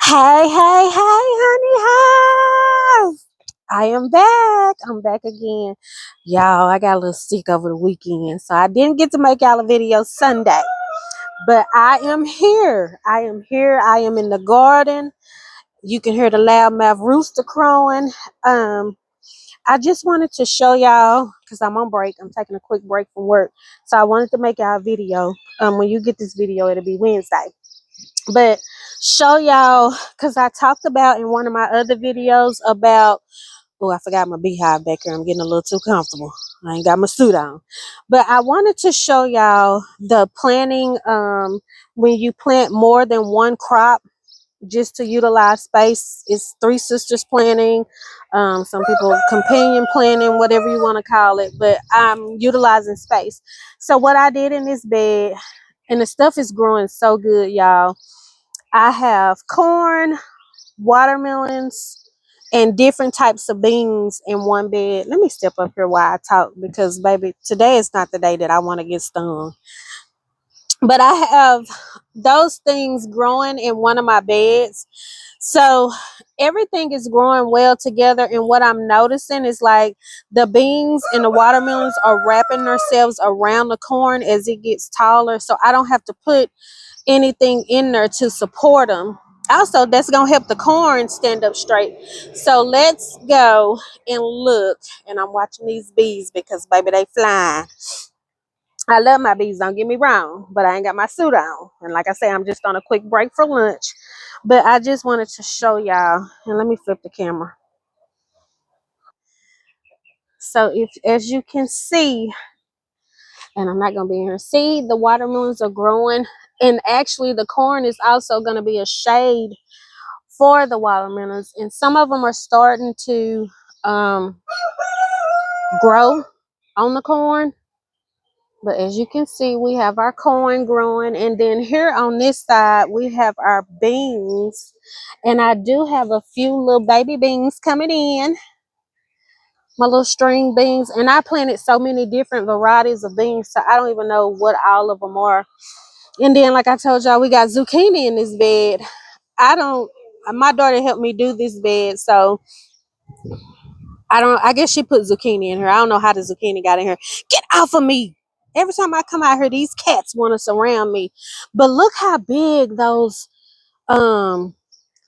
Hey, honey, hive. I am back. I'm back again. Y'all, I got a little sick over the weekend, so I didn't get to make y'all a video Sunday. But I am here. I am here. I am in the garden. You can hear the loudmouth rooster crowing. I just wanted to show y'all, because I'm on break. I'm taking a quick break from work. So I wanted to make y'all a video. When you get this video, it'll be Wednesday. But show y'all, because I talked about in one of my other videos about, oh, I forgot my beehive back here. I'm getting a little too comfortable. I ain't got my suit on. But I wanted to show y'all the planting, when you plant more than one crop just to utilize space. It's three sisters planting, some people companion planting, whatever you want to call it, but I'm utilizing space. So what I did in this bed, and the stuff is growing so good, y'all. I have corn, watermelons, and different types of beans in one bed. Let me step up here while I talk, because baby, today is not the day that I want to get stung. But I have those things growing in one of my beds. So everything is growing well together. And what I'm noticing is like the beans and the watermelons are wrapping themselves around the corn as it gets taller. So I don't have to put anything in there to support them. Also, that's gonna help the corn stand up straight. So let's go and look. And I'm watching these bees because baby, they flying. I love my bees, don't get me wrong, but I ain't got my suit on. And like I say, I'm just on a quick break for lunch. But I just wanted to show y'all, and let me flip the camera. So if, as you can see, and I'm not gonna be in here, see the watermelons are growing, and actually the corn is also gonna be a shade for the watermelons, and some of them are starting to grow on the corn. But as you can see, we have our corn growing, and then here on this side we have our beans, and I do have a few little baby beans coming in, my little string beans. And I planted so many different varieties of beans, so I don't even know what all of them are. And then like I told y'all, we got zucchini in this bed. My daughter helped me do this bed, so I guess she put zucchini in here. I don't know how the zucchini got in here. Get off of me. Every time I come out here, these cats want to surround me. But look how big those um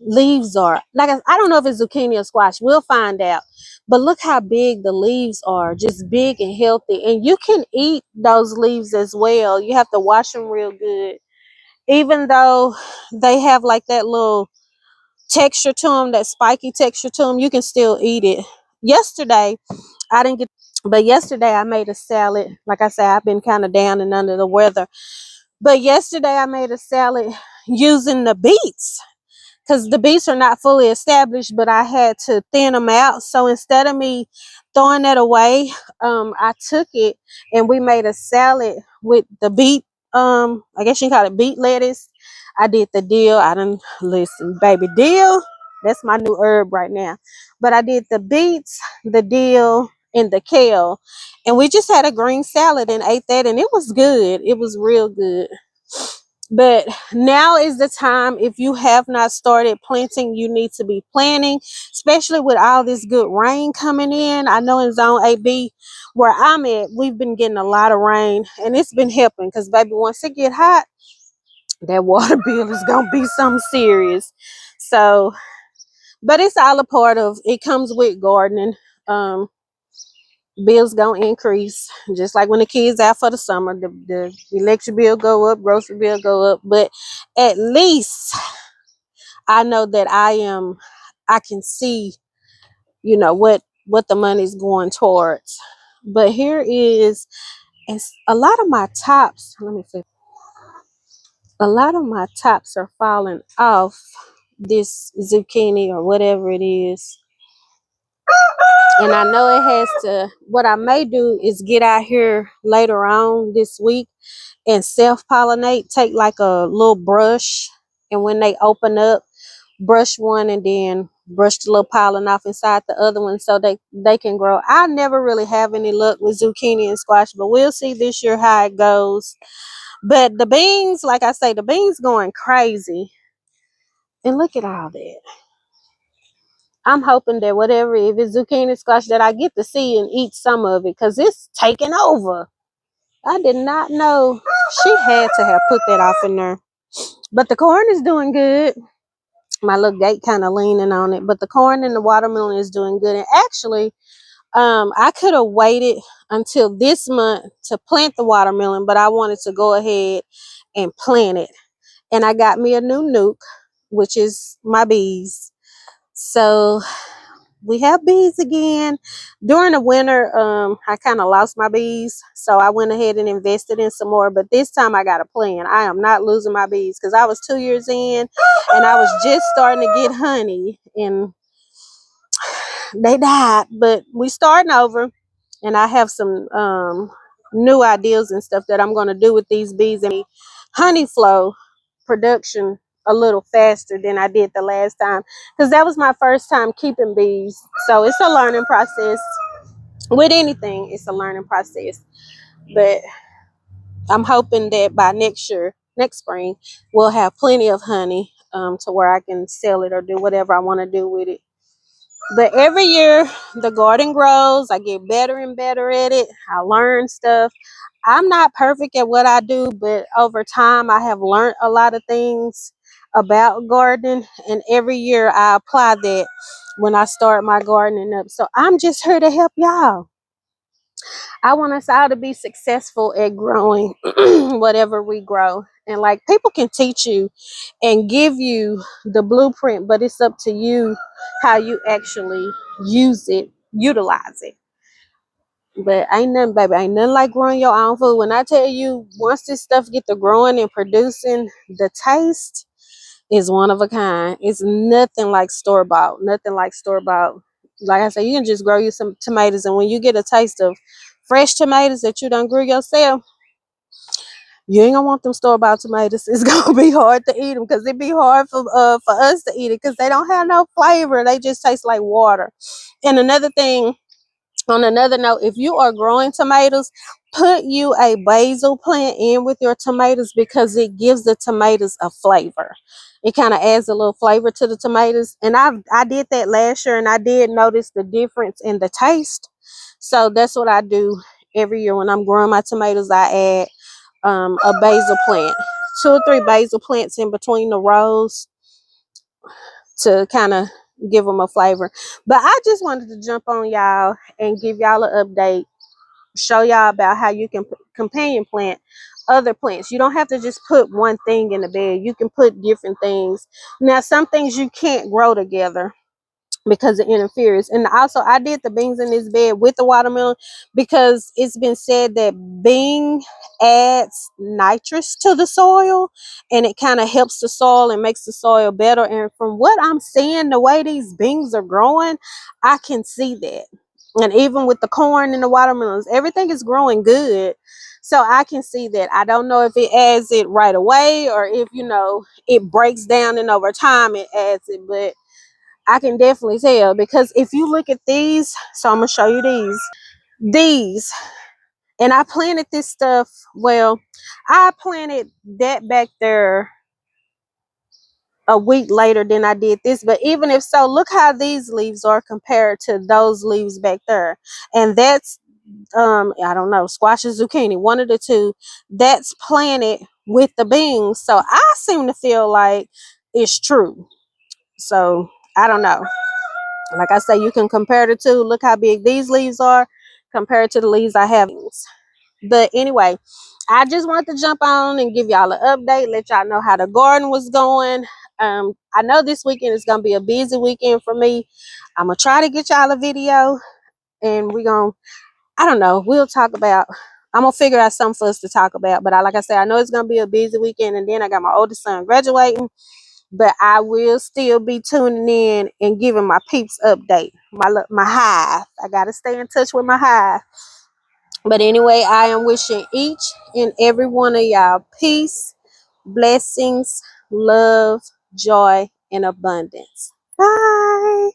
leaves are. Like I don't know if it's zucchini or squash. We'll find out. But look how big the leaves are. Just big and healthy. And you can eat those leaves as well. You have to wash them real good. Even though they have like that little texture to them, that spiky texture to them, you can still eat it. Yesterday, I didn't get, but yesterday I made a salad. Like I said, I've been kind of down and under the weather. But yesterday I made a salad using the beets, because the beets are not fully established, but I had to thin them out. So instead of me throwing that away, I took it and we made a salad with the beet. I guess you can call it beet lettuce. I did the dill. I didn't listen, baby, dill. That's my new herb right now. But I did the beets, the dill, and the kale, and we just had a green salad and ate that, and it was good. It was real good. But now is the time. If you have not started planting, you need to be planting, especially with all this good rain coming in. I know in zone AB where I'm at, we've been getting a lot of rain, and it's been helping, because baby, once it get hot, that water bill is gonna be something serious. So, but it's all a part of it, comes with gardening. Bills gonna increase, just like when the kids out for the summer, the electric bill go up, grocery bill go up. But at least I know that I can see, what the money's going towards. But here is, and a lot of my tops, let me see, a lot of my tops are falling off this zucchini or whatever it is. And I know it has to, what I may do is get out here later on this week and self-pollinate. Take like a little brush, and when they open up, brush one and then brush the little pollen off inside the other one, so they can grow. I never really have any luck with zucchini and squash, but we'll see this year how it goes. But the beans, like I say, the beans going crazy. And look at all that. I'm hoping that whatever, if it's zucchini squash, that I get to see and eat some of it, because it's taking over. I did not know. She had to have put that off in there. But the corn is doing good. My little gate kind of leaning on it. But the corn and the watermelon is doing good. And actually, I could have waited until this month to plant the watermelon, but I wanted to go ahead and plant it. And I got me a new nuke, which is my bees. So we have bees again. During the winter, I kind of lost my bees, so I went ahead and invested in some more. But this time I got a plan. I am not losing my bees, because I was 2 years in and I was just starting to get honey and they died. But we starting over, and I have some new ideas and stuff that I'm going to do with these bees and honey flow production a little faster than I did the last time, because that was my first time keeping bees. So it's a learning process. With anything, it's a learning process. But I'm hoping that by next spring, we'll have plenty of honey to where I can sell it or do whatever I want to do with it. But every year the garden grows. I get better and better at it. I learn stuff. I'm not perfect at what I do, but over time I have learned a lot of things about gardening, and every year I apply that when I start my gardening up. So I'm just here to help y'all. I want us all to be successful at growing whatever we grow. And like, people can teach you and give you the blueprint, but it's up to you how you actually utilize it. But ain't nothing, baby, ain't nothing like growing your own food. When I tell you, once this stuff get to growing and producing, the taste is one of a kind. It's nothing like store bought. Nothing like store bought. Like I said, you can just grow you some tomatoes, and when you get a taste of fresh tomatoes that you done grew yourself, you ain't gonna want them store bought tomatoes. It's gonna be hard to eat them, because it be hard for us to eat it, because they don't have no flavor. They just taste like water. And another thing, on another note, if you are growing tomatoes, put you a basil plant in with your tomatoes, because it gives the tomatoes a flavor. It kind of adds a little flavor to the tomatoes. And I did that last year, and I did notice the difference in the taste. So that's what I do every year when I'm growing my tomatoes. I add a basil plant, 2 or 3 basil plants in between the rows, to kind of give them a flavor. But I just wanted to jump on y'all and give y'all an update, show y'all about how you can companion plant other plants. You don't have to just put one thing in the bed. You can put different things. Now, some things you can't grow together because it interferes. And also, I did the beans in this bed with the watermelon, because it's been said that bean adds nitrous to the soil, and it kind of helps the soil and makes the soil better. And from what I'm seeing, the way these beans are growing, I can see that. And even with the corn and the watermelons, everything is growing good. So I can see that. I don't know if it adds it right away, or if, it breaks down and over time it adds it. But I can definitely tell, because if you look at these, so I'm gonna show you these, and I planted this stuff. Well, I planted that back there a week later than I did this. But even if so, look how these leaves are compared to those leaves back there. And that's I don't know, squash or zucchini, one of the two. That's planted with the beans. So I seem to feel like it's true. So I don't know. Like I say, you can compare the two. Look how big these leaves are compared to the leaves I have. But anyway, I just want to jump on and give y'all an update, let y'all know how the garden was going. I know this weekend is going to be a busy weekend for me. I'm going to try to get y'all a video, and I don't know, I'm going to figure out something for us to talk about. But like I said, I know it's going to be a busy weekend, and then I got my oldest son graduating. But I will still be tuning in and giving my peeps update. My hive. I gotta stay in touch with my hive. But anyway, I am wishing each and every one of y'all peace, blessings, love, joy, and abundance. Bye.